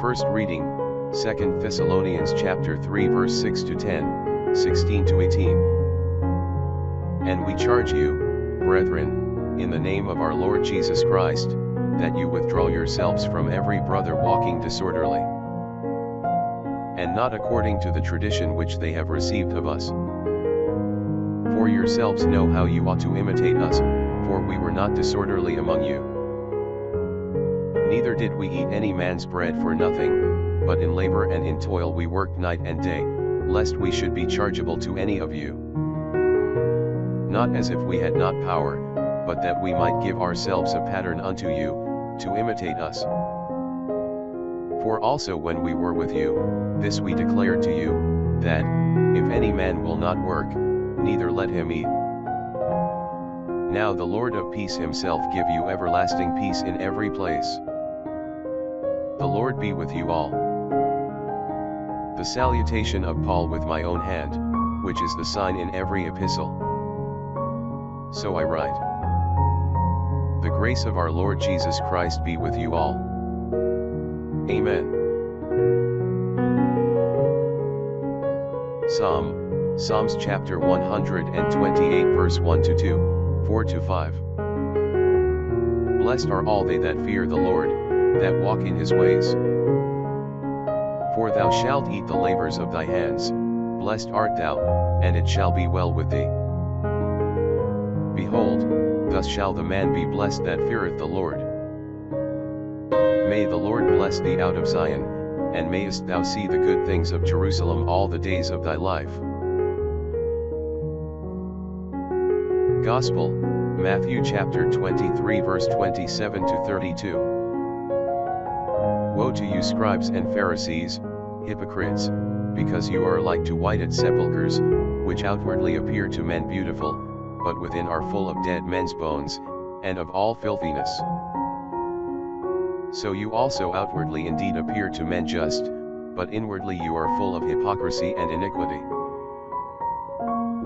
First reading, 2 Thessalonians chapter 3 verse 6 to 10, 16 to 18. And we charge you, brethren, in the name of our Lord Jesus Christ, that you withdraw yourselves from every brother walking disorderly, and not according to the tradition which they have received of us. For yourselves know how you ought to imitate us, for we were not disorderly among you. Neither did we eat any man's bread for nothing, but in labor and in toil we worked night and day, lest we should be chargeable to any of you. Not as if we had not power, but that we might give ourselves a pattern unto you, to imitate us. For also when we were with you, this we declared to you, that, if any man will not work, neither let him eat. Now the Lord of peace himself give you everlasting peace in every place. The Lord be with you all. The salutation of Paul with my own hand, which is the sign in every epistle. So I write. The grace of our Lord Jesus Christ be with you all. Amen. Psalms chapter 128 verse 1 to 2, 4 to 5. Blessed are all they that fear the Lord, that walk in his ways. For thou shalt eat the labors of thy hands, blessed art thou, and it shall be well with thee. Behold, thus shall the man be blessed that feareth the Lord. May the Lord bless thee out of Zion, and mayest thou see the good things of Jerusalem all the days of thy life. Gospel, Matthew chapter 23 verse 27 to 32. Woe to you scribes and Pharisees, hypocrites, because you are like to whited sepulchres, which outwardly appear to men beautiful, but within are full of dead men's bones, and of all filthiness. So you also outwardly indeed appear to men just, but inwardly you are full of hypocrisy and iniquity.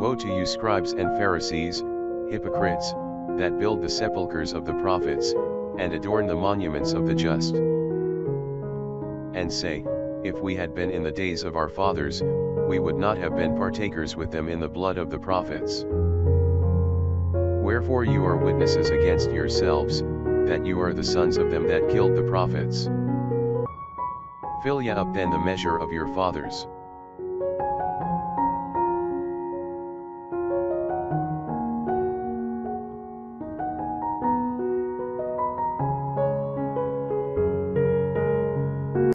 Woe to you scribes and Pharisees, hypocrites, that build the sepulchres of the prophets, and adorn the monuments of the just. And say, if we had been in the days of our fathers, we would not have been partakers with them in the blood of the prophets. Wherefore you are witnesses against yourselves, that you are the sons of them that killed the prophets. Fill ye up then the measure of your fathers.